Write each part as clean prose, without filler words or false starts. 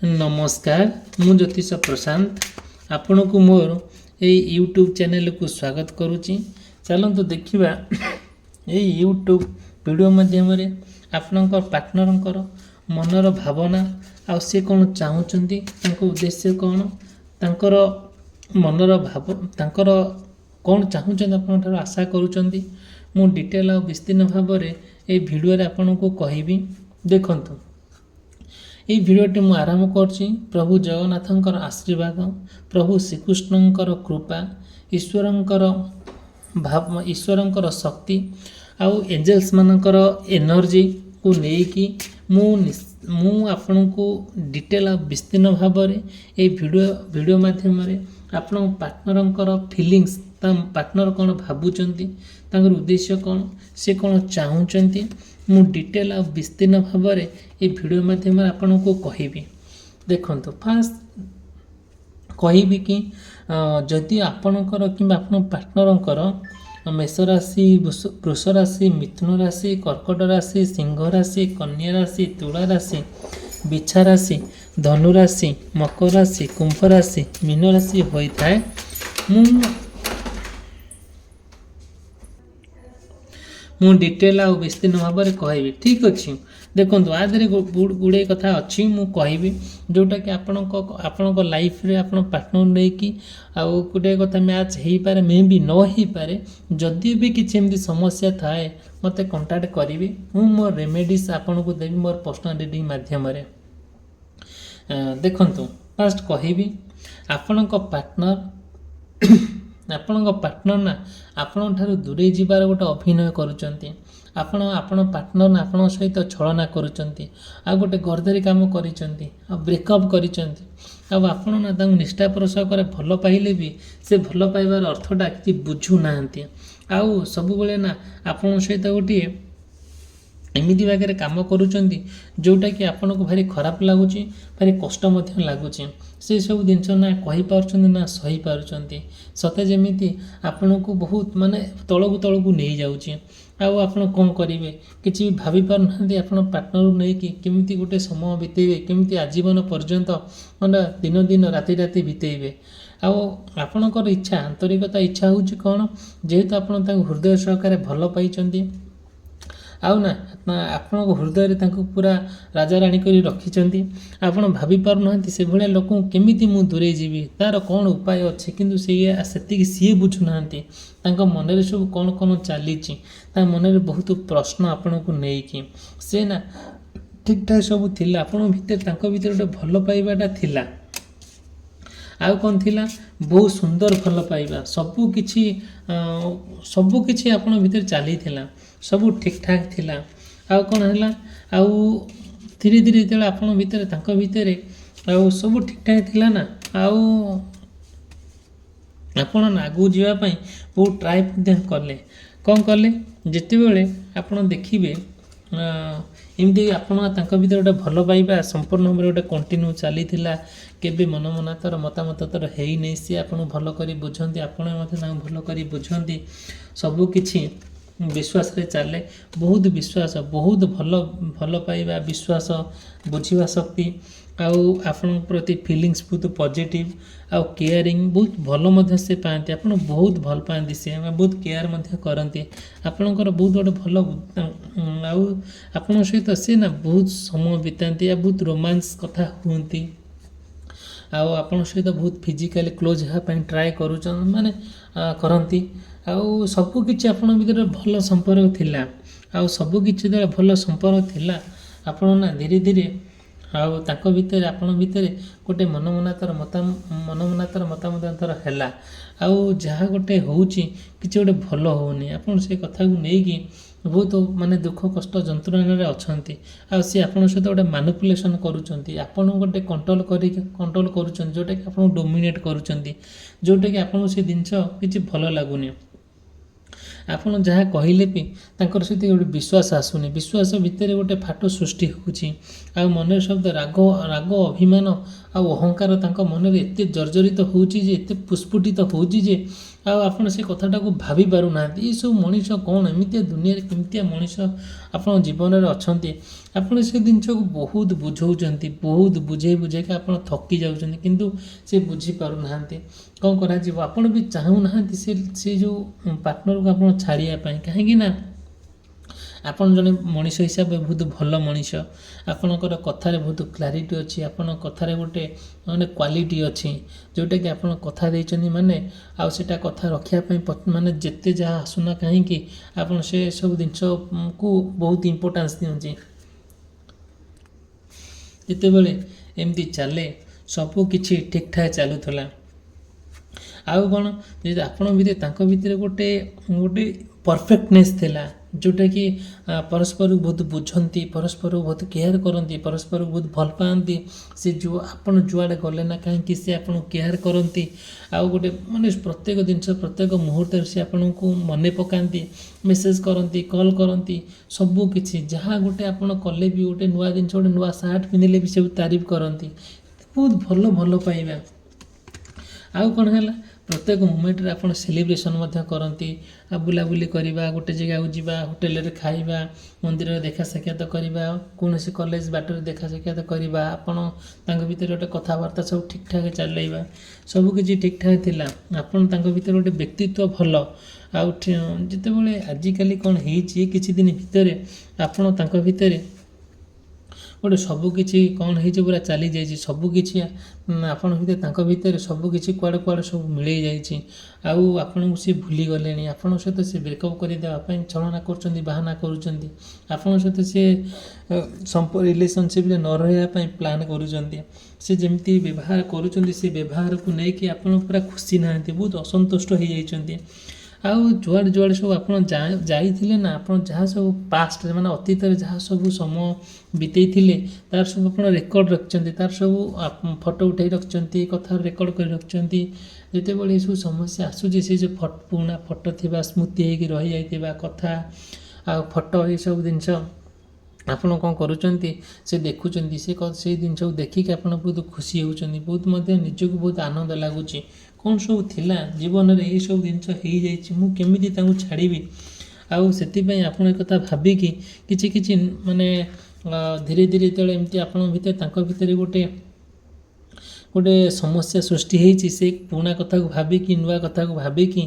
नमस्कार मु ज्योतिष प्रशांत आपण को मोर यूट्यूब चैनल को स्वागत करुच्ची। चलतु देखा ये यूट्यूब वीडियो माध्यम आपण पार्टनर मनर भावना आ सी कौन चाहूँगी उद्देश्य कौन तांकर मनर भाव तांकर कौन चाहूँगी आप आशा करुँच मु डिटेल और विस्तीर्ण भाव में ये वीडियो आपण को कहबी। देखंतु ये भिडियोटी मु आरंभ करछि प्रभु जगन्नाथंकर आशीर्वाद, प्रभु श्रीकृष्णंकर कृपा, ईश्वरंकर शक्ति आउ एंजल्स मानकर एनर्जी को लेकी मु आपण को डिटेल विस्तीर्ण भाव में ये वीडियो माध्यम आपण पार्टनरंकर फीलिंग्स पार्टनर कौन भावुंट उद्देश्य कौन से कौन चाहूँगी मु डिटेल और विस्तीर्ण भाव में ये वीडियो माध्यम आपण को कहबी। देखंतु फास्ट कहबी कि जदि आपणकर कि आपण पार्टनरंकर मेष राशि, वृष राशि, मिथुन राशि, कर्कट राशि, सिंह राशि, कन्या राशि, तुला राशि, बिछा राशि, धनु राशि, मकर राशि, कुंभ राशि, मीन राशि होता है मु डिटेल आ विस्तीर्ण भाव में कहबी। ठीक अच्छे देखो आदि गुड़े कथा अच्छी मु कहबी जोटा कि आपण लाइफ रे आपण पार्टनर लेकिन आउ गोटे कथा मैच हो पारे मे भी न हो पारे जदि भी किसी एमती समस्या थाए मते कांटेक्ट करी मु मोर रेमेडीज आपन को देवी मोर पर्सनल रीडिंग माध्यम देखंतु फास्ट कहबी आपण पार्टनर ना आपण ठारू दूरे जीवार गोटे अभिनय करुचंती आपण पार्टनर ना आपण सहित छलना करुचंती आ गोटे गर्दरी काम करिचंती आ ब्रेकअप करिचंती आ आपण ना तांग निष्ठापरसक भल पाइले भी से भल पाइबार अर्थटा कि बुझु नाहंती आउ सब बेले ना आपण सहित गोटे एमिति बागरे काम करुचंती जोटा कि आपण को भारी खराब लगुच भारी कष्ट मध्य लगुच से सब जिनस ना कहि पारुचंती ना सही पारुचंती सते जेमिति आपण को बहुत माने तळकु नहीं जाउची आउ आपण कौन करेंगे किसी भी भाभी पार ना आप पार्टनर नहीं कि केमिति गोटे समय बितेबे केमिति आजीवन पर्यंत माने दिन दिन राति राति बितेबे आपणकर इच्छा आंतरिकता इच्छा होची कौन जेहेतु आपण हृदय सहकारे भल पाइचंती आउ ना आपण हृदय पूरा राजा राणी करी रखिचंती आपण भाभी पार ना से भाया लोक केमिति मु दूरे जीवी तार कौन उपाय अच्छे किंतु से सी बुझु नांती मन रे सब कौन कौन चली मन रे बहुत प्रश्न आपण को नहीं से ना ठीक ठाक सब थिला आपण भीतर गोटे भल पाइबाटा थिला आउ कौन थिला बहुत सुंदर भल पाइबा सबू किछि आपण भीतर चली थिला सब ठीक ठाक थिला आउ कौन है आउ धीरे धीरे जो आपण भीतर आउ सब ठीक ठाक थिला ना आउ आपण आगू जावाई बहुत ट्राए कले कौन कले जिते बड़े आपण देखिए एमती आपण भीतर गोटे भल पाइबा संपूर्ण भाव गोटे कंटिन्यू चली केबे मन मनातर मतामत तर है नहीं सी आपन भल करी बुझंती आपण भल करी बुझंती सबकिछि विश्वास रे चले बहुत विश्वास बहुत भल पाइबा विश्वास बुझिबा शक्ति आउ आपण प्रति फीलिंग्स बहुत पॉजिटिव आउ केयरिंग बहुत भल से पाती आपण बहुत भल पाती से बहुत केयर करती आपणकर बहुत गोटे भल आउ आपण सहित से ना बहुत समय बिताती बहुत रोमांस कथा हुंती आउ आपण सहित बहुत फिजिकली क्लोज हाँ ट्राए करुच माने करती आउ सबकि आपण भीतर भल संपर्क थिला आउ सबकि भल संपर्क थिला आपण ना धीरे धीरे आउ ताको भीतर आपण भीतर गोटे मनमनातर मतामतांतर हैला आउ जहाँ गोटे होउची किछि गोटे भल होउनी आपण से कथा को नेकी बहुत माने दुख कष्ट जंत्रणा अच्छा आ सी आपण सहित गोटे मैनिपुलेशन करुचंती आपण गोटे कंट्रोल करुचंती जोटा कि आपण डोमिनेट करुचंती जोटा कि आपण से जिनस किछि भल लागुनी आपण जहाँ कहले भी सहित गोटे विश्वास आसुनी विश्वास भितर गोटे फाट सृष्टि होची ଆଉ ମନରେ ଶବ୍ଦ ରାଗ ରାଗ ଅଭିମାନ ଆଉ ଅହଙ୍କାର ତାଙ୍କ ମନରେ ଏତେ ଜର୍ଜରିତ ହେଉଛି ଯେ ଏତେ ପୁଷ୍ପୁଟିତ ହେଉଛି ଯେ ଆଉ ଆପଣ ସେ କଥାଟାକୁ ଭାବି ପାରୁନାହାନ୍ତି। ଏସବୁ ମଣିଷ କ'ଣ ଏମିତିଆ ଦୁନିଆରେ କେମିତିଆ ମଣିଷ ଆପଣଙ୍କ ଜୀବନରେ ଅଛନ୍ତି। ଆପଣ ସେ ଜିନିଷକୁ ବହୁତ ବୁଝାଉଛନ୍ତି, ବହୁତ ବୁଝେଇକି ଆପଣ ଥକି ଯାଉଛନ୍ତି, କିନ୍ତୁ ସେ ବୁଝିପାରୁନାହାନ୍ତି। କ'ଣ କରାଯିବ? ଆପଣ ବି ଚାହୁଁନାହାନ୍ତି ସେ ଯେଉଁ ପାର୍ଟନରକୁ ଆପଣ ଛାଡ଼ିବା ପାଇଁ। କାହିଁକି ନା ଆପଣ ଜଣେ ମଣିଷ ହିସାବରେ ବହୁତ ଭଲ ମଣିଷ। ଆପଣଙ୍କର କଥାରେ ବହୁତ କ୍ଲାରିଟି ଅଛି, ଆପଣଙ୍କ କଥାରେ ଗୋଟେ ମାନେ କ୍ୱାଲିଟି ଅଛି, ଯେଉଁଟାକି ଆପଣ କଥା ଦେଇଛନ୍ତି ମାନେ ଆଉ ସେଇଟା କଥା ରଖିବା ପାଇଁ ମାନେ ଯେତେ ଯାହା ଆସୁନା କାହିଁକି ଆପଣ ସେ ସବୁ ଜିନିଷକୁ ବହୁତ ଇମ୍ପୋର୍ଟାନ୍ସ ଦିଅନ୍ତି। ଯେତେବେଳେ ଏମିତି ଚାଲେ ସବୁ କିଛି ଠିକ୍ ଠାକ୍ ଚାଲୁଥିଲା। ଆଉ କ'ଣ ଯଦି ଆପଣଙ୍କ ଭିତରେ ତାଙ୍କ ଭିତରେ ଗୋଟେ ପରଫେକ୍ଟନେସ୍ ଥିଲା, ଯେଉଁଟାକି ପରସ୍ପରକୁ ବହୁତ ବୁଝନ୍ତି, ପରସ୍ପରକୁ ବହୁତ କେୟାର କରନ୍ତି, ପରସ୍ପରକୁ ବହୁତ ଭଲ ପାଆନ୍ତି। ସେ ଆପଣ ଯୁଆଡ଼େ ଗଲେ ନା କାହିଁକି ସେ ଆପଣଙ୍କୁ କେୟାର କରନ୍ତି। ଆଉ ଗୋଟେ ମାନେ ପ୍ରତ୍ୟେକ ଜିନିଷ ପ୍ରତ୍ୟେକ ମୁହୂର୍ତ୍ତରେ ସେ ଆପଣଙ୍କୁ ମନେ ପକାନ୍ତି, ମେସେଜ୍ କରନ୍ତି, କଲ୍ କରନ୍ତି। ସବୁ କିଛି ଯାହା ଗୋଟେ ଆପଣ କଲେ ବି ଗୋଟେ ନୂଆ ଜିନିଷ ଗୋଟେ ନୂଆ ସାର୍ଟ ପିନ୍ଧିଲେ ବି ସବୁ ତାରିଫ କରନ୍ତି। ବହୁତ ଭଲ ପାଇବା। ଆଉ କ'ଣ ହେଲା, ପ୍ରତ୍ୟେକ ମୁମେଣ୍ଟରେ ଆପଣ ସେଲିବ୍ରେସନ୍ ମଧ୍ୟ କରନ୍ତି। ଆଉ ବୁଲାବୁଲି କରିବା, ଗୋଟେ ଜାଗାକୁ ଯିବା, ହୋଟେଲରେ ଖାଇବା, ମନ୍ଦିରରେ ଦେଖା ସାକ୍ଷାତ କରିବା, କୌଣସି କଲେଜ ବାଟରେ ଦେଖା ସାକ୍ଷାତ କରିବା, ଆପଣ ତାଙ୍କ ଭିତରେ ଗୋଟେ କଥାବାର୍ତ୍ତା ସବୁ ଠିକ୍ଠାକ୍ ଚାଲେଇବା। ସବୁକିଛି ଠିକ୍ଠାକ୍ ଥିଲା। ଆପଣ ତାଙ୍କ ଭିତରେ ଗୋଟେ ବ୍ୟକ୍ତିତ୍ୱ ଭଲ। ଆଉ ଯେତେବେଳେ ଆଜିକାଲି କ'ଣ ହେଇଛି କିଛି ଦିନ ଭିତରେ ଆପଣ ତାଙ୍କ ଭିତରେ ଗୋଟେ ସବୁକିଛି କ'ଣ ହେଇଛି ପୁରା ଚାଲିଯାଇଛି। ସବୁକିଛି ଆପଣଙ୍କ ଭିତରେ ତାଙ୍କ ଭିତରେ ସବୁକିଛି କୁଆଡ଼େ ସବୁ ମିଳେଇ ଯାଇଛି। ଆଉ ଆପଣଙ୍କୁ ସେ ଭୁଲିଗଲେଣି। ଆପଣଙ୍କ ସହିତ ସେ ବ୍ରେକଅପ୍ କରିଦେବା ପାଇଁ ଛଳନା କରୁଛନ୍ତି, ବାହାନା କରୁଛନ୍ତି। ଆପଣଙ୍କ ସହିତ ସେ ରିଲେସନସିପ୍ରେ ନ ରହିବା ପାଇଁ ପ୍ଲାନ୍ କରୁଛନ୍ତି। ସେ ଯେମିତି ବ୍ୟବହାର କରୁଛନ୍ତି ସେ ବ୍ୟବହାରକୁ ନେଇକି ଆପଣ ପୁରା ଖୁସି ନାହାନ୍ତି, ବହୁତ ଅସନ୍ତୁଷ୍ଟ ହେଇଯାଇଛନ୍ତି। ଆଉ ଯୁଆଡ଼େ ସବୁ ଆପଣ ଯାଇଥିଲେ ନା, ଆପଣ ଯାହା ସବୁ ପାଷ୍ଟରେ ମାନେ ଅତୀତରେ ଯାହା ସବୁ ସମୟ ବିତେଇଥିଲେ ତାର ସବୁ ଆପଣ ରେକର୍ଡ଼ ରଖିଛନ୍ତି, ତାର ସବୁ ଫଟୋ ଉଠାଇ ରଖିଛନ୍ତି, କଥା ରେକର୍ଡ଼ କରି ରଖିଛନ୍ତି। ଯେତେବେଳେ ଏସବୁ ସମସ୍ୟା ଆସୁଛି ସେ ଯେଉଁ ପୁରୁଣା ଫଟୋ ଥିବା ସ୍ମୃତି ହେଇକି ରହିଯାଇଥିବା କଥା ଆଉ ଫଟୋ ଏସବୁ ଜିନିଷ ଆପଣ କ'ଣ କରୁଛନ୍ତି, ସେ ଦେଖୁଛନ୍ତି। ସେଇ ଜିନିଷକୁ ଦେଖିକି ଆପଣ ବହୁତ ଖୁସି ହେଉଛନ୍ତି, ବହୁତ ମଧ୍ୟ ନିଜକୁ ବହୁତ ଆନନ୍ଦ ଲାଗୁଛି। କ'ଣ ସବୁ ଥିଲା ଜୀବନରେ ଏଇସବୁ ଜିନିଷ ହେଇଯାଇଛି, ମୁଁ କେମିତି ତାଙ୍କୁ ଛାଡ଼ିବି। ଆଉ ସେଥିପାଇଁ ଆପଣ ଏ କଥା ଭାବିକି କିଛି ମାନେ ଧୀରେ ଯେତେବେଳେ ଏମିତି ଆପଣଙ୍କ ଭିତରେ ତାଙ୍କ ଭିତରେ ଗୋଟେ ସମସ୍ୟା ସୃଷ୍ଟି ହେଇଛି, ସେ ପୁରୁଣା କଥାକୁ ଭାବିକି ନୂଆ କଥାକୁ ଭାବିକି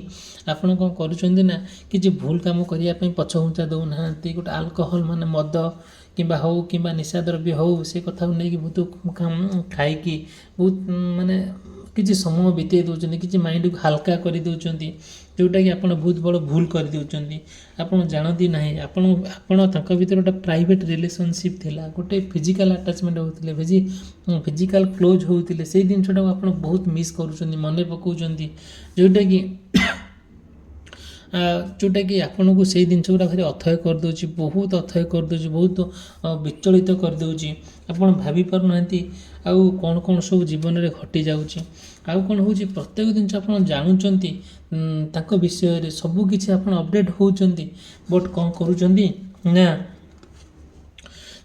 ଆପଣ କ'ଣ କରୁଛନ୍ତି ନା କିଛି ଭୁଲ କାମ କରିବା ପାଇଁ ପଛଘୁଞ୍ଚା ଦେଉନାହାନ୍ତି। ଗୋଟେ ଆଲକୋହଲ ମାନେ ମଦ କିମ୍ବା ନିଶାଦ୍ରବ୍ୟ ହେଉ ସେ କଥାକୁ ନେଇକି ବହୁତ ଖାଇକି ବହୁତ ମାନେ କିଛି ସମୟ ବିତେଇ ଦେଉଛନ୍ତି, କିଛି ମାଇଣ୍ଡକୁ ହାଲକା କରିଦେଉଛନ୍ତି, ଯେଉଁଟାକି ଆପଣ ବହୁତ ବଡ଼ ଭୁଲ କରିଦେଉଛନ୍ତି। ଆପଣ ଜାଣନ୍ତି ନାହିଁ ଆପଣ ତାଙ୍କ ଭିତରେ ଗୋଟେ ପ୍ରାଇଭେଟ୍ ରିଲେସନସିପ୍ ଥିଲା, ଗୋଟେ ଫିଜିକାଲ୍ ଆଟାଚମେଣ୍ଟ ହେଉଥିଲେ, ଫିଜିକାଲ୍ କ୍ଲୋଜ୍ ହେଉଥିଲେ। ସେଇ ଜିନିଷଟାକୁ ଆପଣ ବହୁତ ମିସ୍ କରୁଛନ୍ତି, ମନେ ପକାଉଛନ୍ତି, ଯେଉଁଟାକି ଆପଣଙ୍କୁ ସେଇ ଜିନିଷ ଗୁଡ଼ା ଭାରି ଅଥୟ କରିଦେଉଛି, ବହୁତ ଅଥୟ କରିଦେଉଛି, ବହୁତ ବିଚଳିତ କରିଦେଉଛି। ଆପଣ ଭାବି ପାରୁନାହାନ୍ତି ଆଉ କ'ଣ ସବୁ ଜୀବନରେ ଘଟିଯାଉଛି। ଆଉ କ'ଣ ହେଉଛି, ପ୍ରତ୍ୟେକ ଜିନିଷ ଆପଣ ଜାଣୁଛନ୍ତି ତାଙ୍କ ବିଷୟରେ, ସବୁକିଛି ଆପଣ ଅପଡ଼େଟ୍ ହେଉଛନ୍ତି। ବଟ୍ କ'ଣ କରୁଛନ୍ତି ନା,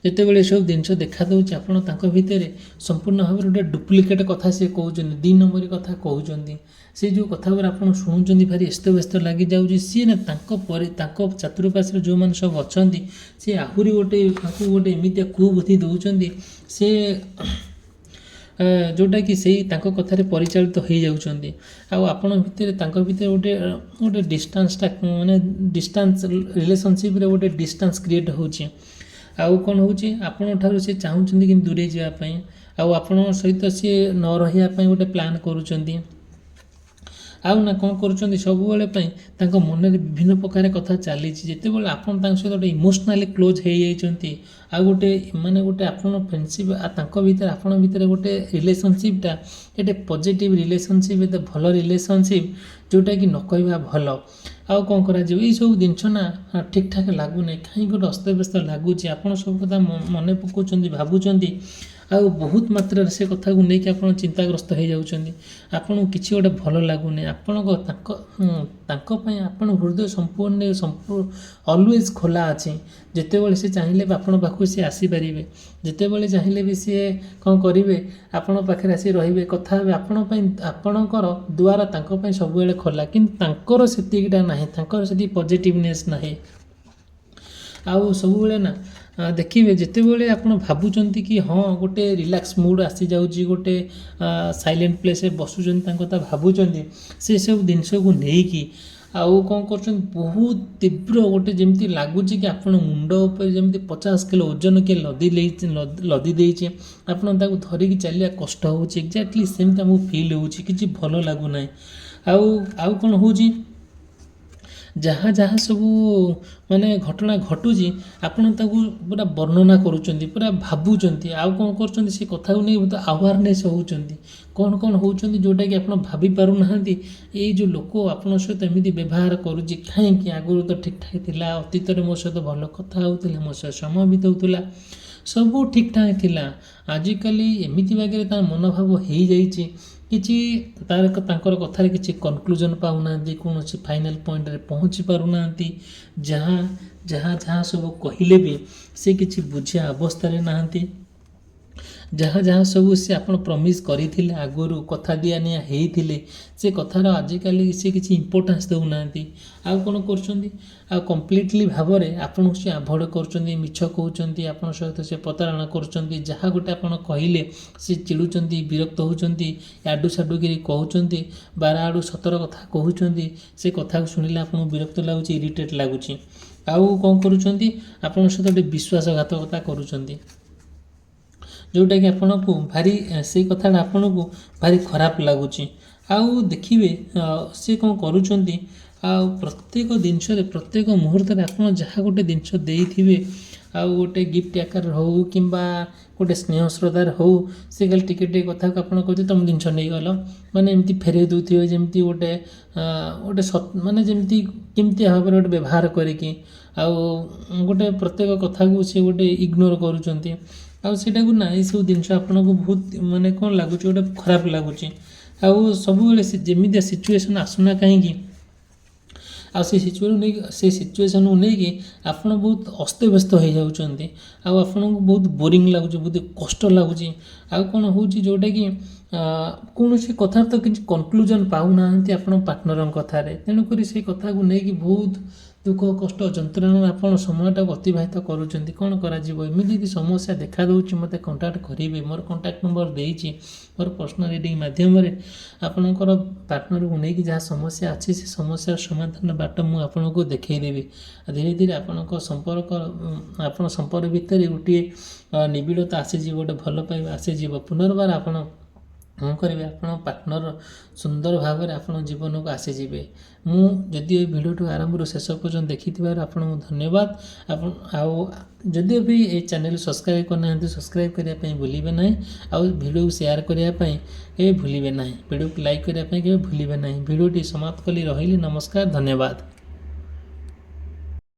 ଯେତେବେଳେ ଏସବୁ ଜିନିଷ ଦେଖାଦେଉଛି ଆପଣ ତାଙ୍କ ଭିତରେ ସମ୍ପୂର୍ଣ୍ଣ ଭାବରେ ଗୋଟେ ଡୁପ୍ଲିକେଟ୍ କଥା ସେ କହୁଛନ୍ତି, 2 ନମ୍ବରୀ କଥା କହୁଛନ୍ତି। ସେ ଯେଉଁ କଥା ଗୁଡ଼ା ଆପଣ ଶୁଣୁଛନ୍ତି ଭାରି ବ୍ୟସ୍ତ ଲାଗିଯାଉଛି। ସିଏ ନା ତାଙ୍କ ଚତୁଃପାର୍ଶ୍ୱରେ ଯେଉଁମାନେ ସବୁ ଅଛନ୍ତି ସେ ଆହୁରି ତାଙ୍କୁ ଗୋଟେ ଏମିତିଆ କୁବୁଦ୍ଧି ଦେଉଛନ୍ତି ସେ ଯେଉଁଟାକି ସେଇ ତାଙ୍କ କଥାରେ ପରିଚାଳିତ ହେଇଯାଉଛନ୍ତି। ଆଉ ଆପଣଙ୍କ ଭିତରେ ତାଙ୍କ ଭିତରେ ଗୋଟେ ଡିଷ୍ଟାନ୍ସ ରିଲେସନସିପ୍ରେ ଗୋଟେ ଡିଷ୍ଟାନ୍ସ କ୍ରିଏଟ୍ ହେଉଛି। ଆଉ କ'ଣ ହେଉଛି, ଆପଣଙ୍କ ଠାରୁ ସେ ଚାହୁଁଛନ୍ତି କିନ୍ତୁ ଦୂରେଇ ଯିବା ପାଇଁ, ଆଉ ଆପଣଙ୍କ ସହିତ ସିଏ ନ ରହିବା ପାଇଁ ଗୋଟେ ପ୍ଲାନ୍ କରୁଛନ୍ତି। ଆଉ ନା କ'ଣ କରୁଛନ୍ତି, ସବୁବେଳେ ପାଇଁ ତାଙ୍କ ମନରେ ବିଭିନ୍ନ ପ୍ରକାର କଥା ଚାଲିଛି। ଯେତେବେଳେ ଆପଣ ତାଙ୍କ ସହିତ ଗୋଟେ ଇମୋସନାଲି କ୍ଲୋଜ୍ ହେଇଯାଇଛନ୍ତି, ଆଉ ଗୋଟେ ଆପଣ ଫ୍ରେଣ୍ଡସିପ୍ ତାଙ୍କ ଭିତରେ ଆପଣଙ୍କ ଭିତରେ ଗୋଟେ ରିଲେସନସିପ୍ଟା ଗୋଟେ ପଜିଟିଭ୍ ରିଲେସନସିପ୍, ଏତେ ଭଲ ରିଲେସନସିପ୍ ଯେଉଁଟାକି ନ କହିବା ଭଲ। ଆଉ କ'ଣ କରାଯିବ, ଏଇସବୁ ଜିନିଷ ନା ଠିକ୍ଠାକ୍ ଲାଗୁନାହିଁ, କାହିଁକି ଗୋଟେ ଅସ୍ତବ୍ୟସ୍ତ ଲାଗୁଛି। ଆପଣ ସବୁ କଥା ମନେ ପକାଉଛନ୍ତି, ଭାବୁଛନ୍ତି, ଆଉ ବହୁତ ମାତ୍ରାରେ ସେ କଥାକୁ ନେଇକି ଆପଣ ଚିନ୍ତାଗ୍ରସ୍ତ ହେଇଯାଉଛନ୍ତି, ଆପଣଙ୍କୁ କିଛି ଗୋଟେ ଭଲ ଲାଗୁନି, ଆପଣଙ୍କ ତାଙ୍କ ପାଇଁ ଆପଣ ହୃଦୟ ସମ୍ପୂର୍ଣ୍ଣ ଅଲୱେଜ୍ ଖୋଲା ଅଛି। ଯେତେବେଳେ ସେ ଚାହିଁଲେ ବି ଆପଣଙ୍କ ପାଖକୁ ସେ ଆସିପାରିବେ, ଯେତେବେଳେ ଚାହିଁଲେ ବି ସିଏ କ'ଣ କରିବେ, ଆପଣଙ୍କ ପାଖରେ ଆସି ରହିବେ, କଥା ହେବେ, ଆପଣଙ୍କର ଦ୍ୱାର ତାଙ୍କ ପାଇଁ ସବୁବେଳେ ଖୋଲା। କିନ୍ତୁ ତାଙ୍କର ସେତିକିଟା ନାହିଁ, ତାଙ୍କର ସେତିକି ପଜିଟିଭନେସ୍ ନାହିଁ। ଆଉ ସବୁବେଳେ ନା ଦେଖିବେ, ଯେତେବେଳେ ଆପଣ ଭାବୁଛନ୍ତି କି ହଁ ଗୋଟେ ରିଲାକ୍ସ ମୁଡ୍ ଆସିଯାଉଛି, ଗୋଟେ ସାଇଲେଣ୍ଟ ପ୍ଲେସ୍ରେ ବସୁଛନ୍ତି, ତାଙ୍କ କଥା ଭାବୁଛନ୍ତି, ସେସବୁ ଜିନିଷକୁ ନେଇକି ଆଉ କ'ଣ କରୁଛନ୍ତି, ବହୁତ ତୀବ୍ର ଗୋଟେ ଯେମିତି ଲାଗୁଛି କି ଆପଣ ମୁଣ୍ଡ ଉପରେ ଯେମିତି 50 କିଲୋ ଓଜନ କିଏ ଲଦି ଦେଇଛି, ଆପଣ ତାକୁ ଧରିକି ଚାଲିବା କଷ୍ଟ ହେଉଛି। ଏକ୍ଜାକ୍ଟଲି ସେମିତି ଆମକୁ ଫିଲ୍ ହେଉଛି, କିଛି ଭଲ ଲାଗୁନାହିଁ। ଆଉ କ'ଣ ହେଉଛି, ଯାହା ସବୁ ମାନେ ଘଟଣା ଘଟୁଛି, ଆପଣ ତାକୁ ପୁରା ବର୍ଣ୍ଣନା କରୁଛନ୍ତି, ପୁରା ଭାବୁଛନ୍ତି, ଆଉ କ'ଣ କରୁଛନ୍ତି, ସେ କଥାକୁ ନେଇ ବହୁତ ଆୱାରନେସ୍ ହେଉଛନ୍ତି, କ'ଣ ହେଉଛନ୍ତି ଯେଉଁଟାକି ଆପଣ ଭାବି ପାରୁନାହାନ୍ତି। ଏଇ ଯେଉଁ ଲୋକ ଆପଣଙ୍କ ସହିତ ଏମିତି ବ୍ୟବହାର କରୁଛି କାହିଁକି, ଆଗରୁ ତ ଠିକ୍ଠାକ୍ ଥିଲା, ଅତୀତରେ ମୋ ସହିତ ଭଲ କଥା ହେଉଥିଲା, ମୋ ସହିତ ସମୟ ବିତାଉଥିଲା, ସବୁ ଠିକ୍ଠାକ୍ ଥିଲା। ଆଜିକାଲି ଏମିତି ବାଗରେ ତା ମନୋଭାବ ହେଇଯାଇଛି, କିଛି ତାଙ୍କର କଥାରେ କିଛି କନକ୍ଲୁଜନ୍ ପାଉନାହାନ୍ତି, କୌଣସି ଫାଇନାଲ୍ ପଏଣ୍ଟରେ ପହଞ୍ଚି ପାରୁନାହାନ୍ତି। ଯାହା ସବୁ କହିଲେ ବି ସେ କିଛି ବୁଝିବା ଅବସ୍ଥାରେ ନାହାନ୍ତି। ଯାହା ସବୁ ସେ ଆପଣ ପ୍ରମିସ୍ କରିଥିଲେ, ଆଗରୁ କଥା ଦିଆନିଆ ହେଇଥିଲେ, ସେ କଥାର ଆଜିକାଲି ସେ କିଛି ଇମ୍ପୋର୍ଟାନ୍ସ ଦେଉନାହାନ୍ତି। ଆଉ କ'ଣ କରୁଛନ୍ତି, ଆଉ କମ୍ପ୍ଲିଟଲି ଭାବରେ ଆପଣଙ୍କୁ ସେ ଆଭଏଡ଼୍ କରୁଛନ୍ତି, ମିଛ କହୁଛନ୍ତି, ଆପଣଙ୍କ ସହିତ ସେ ପ୍ରତାରଣା କରୁଛନ୍ତି। ଯାହା ଗୋଟେ ଆପଣ କହିଲେ ସେ ଚିଡ଼ୁଛନ୍ତି, ବିରକ୍ତ ହେଉଛନ୍ତି, ଆଡ଼ୁ ସାଡ଼ୁକିରି କହୁଛନ୍ତି, 12 ଆଡ଼ୁ 17 କଥା କହୁଛନ୍ତି। ସେ କଥାକୁ ଶୁଣିଲେ ଆପଣଙ୍କୁ ବିରକ୍ତ ଲାଗୁଛି, ଇରିଟେଟ୍ ଲାଗୁଛି। ଆଉ କ'ଣ କରୁଛନ୍ତି, ଆପଣଙ୍କ ସହିତ ଗୋଟେ ବିଶ୍ୱାସଘାତକତା କରୁଛନ୍ତି, ଯେଉଁଟାକି ଆପଣଙ୍କୁ ସେଇ କଥାଟା ଆପଣଙ୍କୁ ଭାରି ଖରାପ ଲାଗୁଛି। ଆଉ ଦେଖିବେ ସେ କ'ଣ କରୁଛନ୍ତି, ଆଉ ପ୍ରତ୍ୟେକ ଜିନିଷରେ, ପ୍ରତ୍ୟେକ ମୁହୂର୍ତ୍ତରେ ଆପଣ ଯାହା ଗୋଟେ ଜିନିଷ ଦେଇଥିବେ, ଆଉ ଗୋଟେ ଗିଫ୍ଟ ଆକାରରେ ହେଉ କିମ୍ବା ଗୋଟେ ସ୍ନେହ ଶ୍ରଦ୍ଧାରେ ହେଉ, ସେ ଖାଲି ଟିକେ କଥାକୁ ଆପଣ କହୁଥିବେ ତୁମ ଜିନିଷ ନେଇଗଲ, ମାନେ ଏମିତି ଫେରେଇ ଦେଉଥିବେ, ଯେମିତି ଗୋଟେ ମାନେ ଯେମିତି କେମିତିଆ ଭାବରେ ଗୋଟେ ବ୍ୟବହାର କରିକି, ଆଉ ଗୋଟେ ପ୍ରତ୍ୟେକ କଥାକୁ ସେ ଗୋଟେ ଇଗ୍ନୋର କରୁଛନ୍ତି। ଆଉ ସେଇଟାକୁ ନା, ଏଇସବୁ ଜିନିଷ ଆପଣଙ୍କୁ ବହୁତ ମାନେ କ'ଣ ଲାଗୁଛି, ଗୋଟେ ଖରାପ ଲାଗୁଛି। ଆଉ ସବୁବେଳେ ଯେମିତିଆ ସିଚୁଏସନ୍ ଆସୁନା କାହିଁକି, ଆଉ ସେ ସିଚୁଏସନ୍କୁ ନେଇକି ଆପଣ ବହୁତ ଅସ୍ତବ୍ୟସ୍ତ ହେଇଯାଉଛନ୍ତି, ଆଉ ଆପଣଙ୍କୁ ବହୁତ ବୋରିଂ ଲାଗୁଛି, ବହୁତ କଷ୍ଟ ଲାଗୁଛି। ଆଉ କ'ଣ ହେଉଛି, ଯେଉଁଟାକି କୌଣସି କଥାରେ ତ କିଛି କନକ୍ଲୁଜନ୍ ପାଉନାହାନ୍ତି ଆପଣଙ୍କ ପାର୍ଟନରଙ୍କ କଥାରେ, ତେଣୁକରି ସେଇ କଥାକୁ ନେଇକି ବହୁତ ଦୁଃଖ, କଷ୍ଟ, ଯନ୍ତ୍ରଣାରେ ଆପଣ ସମୟଟାକୁ ଅତିବାହିତ କରୁଛନ୍ତି। କ'ଣ କରାଯିବ, ଏମିତି ଯଦି ସମସ୍ୟା ଦେଖାଦେଉଛି ମୋତେ କଣ୍ଟାକ୍ଟ କରିବେ, ମୋର କଣ୍ଟାକ୍ଟ ନମ୍ବର ଦେଇଛି, ମୋର ପର୍ସନାଲ୍ ରିଡ଼ିଂ ମାଧ୍ୟମରେ ଆପଣଙ୍କର ପାର୍ଟନରକୁ ନେଇକି ଯାହା ସମସ୍ୟା ଅଛି, ସେ ସମସ୍ୟାର ସମାଧାନ ବାଟ ମୁଁ ଆପଣଙ୍କୁ ଦେଖାଇଦେବି। ଧୀରେ ଧୀରେ ଆପଣଙ୍କ ସମ୍ପର୍କ ଭିତରେ ଗୋଟିଏ ନିବିଡ଼ତା ଆସିଯିବ, ଗୋଟେ ଭଲ ପାଇବା ଆସିଯିବ। ପୁନର୍ବାର ଆପଣ କ'ଣ କରିବେ, ଆପଣ ପାର୍ଟନର ସୁନ୍ଦର ଭାବରେ ଆପଣ ଜୀବନକୁ ଆସିଯିବେ। ମୁଁ ଯଦି ଏ ଭିଡ଼ିଓଠୁ ଆରମ୍ଭରୁ ଶେଷ ପର୍ଯ୍ୟନ୍ତ ଦେଖିଥିବାରୁ ଆପଣଙ୍କୁ ଧନ୍ୟବାଦ। ଆଉ ଯଦି ବି এই ଚ୍ୟାନେଲ୍ ସବସ୍କ୍ରାଇବ୍ କରିନାହାନ୍ତି, ସବସ୍କ୍ରାଇବ୍ କରିବା ପାଇଁ ଭୁଲିବେ ନାହିଁ। ଆଉ ଭିଡ଼ିଓକୁ ସେୟାର କରିବା ପାଇଁ କେବେ ଭୁଲିବେ ନାହିଁ, ଭିଡ଼ିଓକୁ ଲାଇକ୍ କରିବା ପାଇଁ କେବେ ଭୁଲିବେ ନାହିଁ। ଭିଡ଼ିଓଟି ସମାପ୍ତ କଲି, ରହିଲି, ନମସ୍କାର, ଧନ୍ୟବାଦ।